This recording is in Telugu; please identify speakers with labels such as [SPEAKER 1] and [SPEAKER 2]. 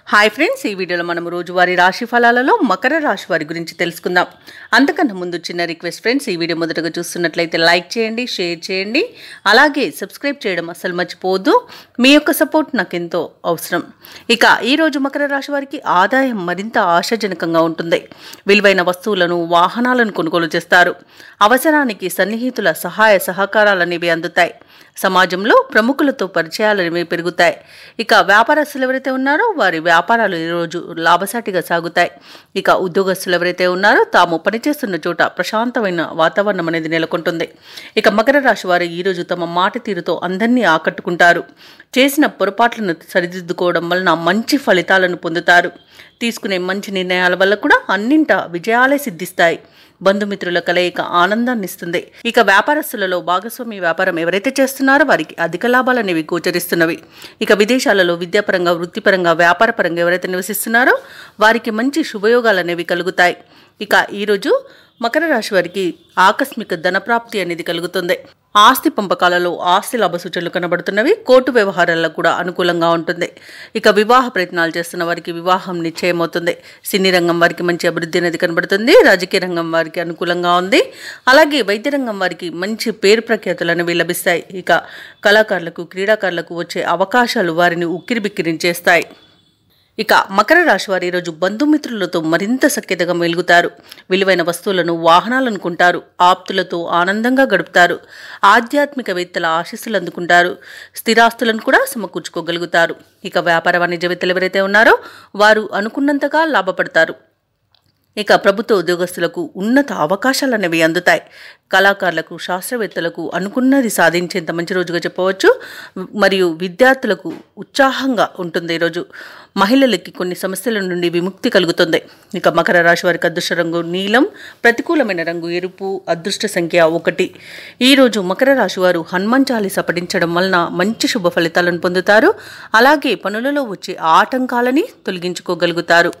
[SPEAKER 1] హాయ్ ఫ్రెండ్స్, ఈ వీడియోలో మనం రోజువారీ రాశి ఫలాలలో మకర రాశి వారి గురించి తెలుసుకుందాం. అంతకన్నా ముందు చిన్న రిక్వెస్ట్ ఫ్రెండ్స్, ఈ వీడియో మొదటగా చూస్తున్నట్లయితే లైక్ చేయండి, షేర్ చేయండి, అలాగే సబ్స్క్రైబ్ చేయడం అస్సలు మర్చిపోవద్దు. మీ యొక్క సపోర్ట్ నాకు ఎంతో అవసరం. ఇక ఈరోజు మకర రాశి వారికి ఆదాయం మరింత ఆశాజనకంగా ఉంటుంది. విలువైన వస్తువులను, వాహనాలను కొనుగోలు చేస్తారు. అవసరానికి సన్నిహితుల సహాయ సహకారాలనేవి అందుతాయి. సమాజంలో ప్రముఖులతో పరిచయాలనేవి పెరుగుతాయి. ఇక వ్యాపారస్తులు ఎవరైతే ఉన్నారో వారి వ్యాపారాలు ఈరోజు లాభసాటిగా సాగుతాయి. ఇక ఉద్యోగస్తులు ఎవరైతే ఉన్నారో తాము పనిచేస్తున్న చోట ప్రశాంతమైన వాతావరణం అనేది నెలకొంటుంది. ఇక మకర రాశి వారు ఈరోజు తమ మాట తీరుతో అందరినీ ఆకట్టుకుంటారు. చేసిన పొరపాట్లను సరిదిద్దుకోవడం వలన మంచి ఫలితాలను పొందుతారు. తీసుకునే మంచి నిర్ణయాల వల్ల కూడా అన్నింటా విజయాలే సిద్ధిస్తాయి. బంధుమిత్రుల కలయిక ఆనందాన్ని ఇస్తుంది. ఇక వ్యాపారస్తులలో భాగస్వామి వ్యాపారం ఎవరైతే చేస్తున్నారో వారికి అధిక లాభాలు అనేవి గోచరిస్తున్నవి. ఇక విదేశాలలో విద్యాపరంగా, వృత్తిపరంగా, వ్యాపారపరంగా ఎవరైతే నివసిస్తున్నారో వారికి మంచి శుభయోగాలు అనేవి కలుగుతాయి. ఇక ఈరోజు మకర రాశి వారికి ఆకస్మిక ధనప్రాప్తి అనేది కలుగుతుంది. ఆస్తి పంపకాలలో ఆస్తి లాభ సూచనలు కనబడుతున్నవి. కోర్టు వ్యవహారాల్లో కూడా అనుకూలంగా ఉంటుంది. ఇక వివాహ ప్రయత్నాలు చేస్తున్న వారికి వివాహం నిశ్చయమవుతుంది. సినీ రంగం వారికి మంచి అభివృద్ధి అనేది కనబడుతుంది. రాజకీయ రంగం వారికి అనుకూలంగా ఉంది. అలాగే వైద్య రంగం వారికి మంచి పేరు ప్రఖ్యాతులు అనేవి లభిస్తాయి. ఇక కళాకారులకు, క్రీడాకారులకు వచ్చే అవకాశాలు వారిని ఉక్కిరిబిక్కిరించేస్తాయి. ఇక మకర రాశి వారు ఈరోజు బంధుమిత్రులతో మరింత సఖ్యతగా మెలుగుతారు. విలువైన వస్తువులను, వాహనాలను కొంటారు. ఆప్తులతో ఆనందంగా గడుపుతారు. ఆధ్యాత్మికవేత్తల ఆశీస్సులు అందుకుంటారు. స్థిరాస్తులను కూడా సమకూర్చుకోగలుగుతారు. ఇక వ్యాపార వాణిజ్యవేత్తలు ఎవరైతే ఉన్నారో వారు అనుకున్నంతగా లాభపడతారు. ఇక ప్రభుత్వ ఉద్యోగస్తులకు ఉన్నత అవకాశాలు అనేవి అందుతాయి. కళాకారులకు, శాస్త్రవేత్తలకు అనుకున్నది సాధించేంత మంచి రోజుగా చెప్పవచ్చు. మరియు విద్యార్థులకు ఉత్సాహంగా ఉంటుంది ఈరోజు. మహిళలకి కొన్ని సమస్యల నుండి విముక్తి కలుగుతుంది. ఇక మకర రాశి వారికి అదృష్ట రంగు నీలం, ప్రతికూలమైన రంగు ఎరుపు, అదృష్ట సంఖ్య 1. ఈరోజు మకర రాశి వారు హనుమాన్ చాలీస పఠించడం వలన మంచి శుభ ఫలితాలను పొందుతారు. అలాగే పనులలో వచ్చే ఆటంకాలని తొలగించుకోగలుగుతారు.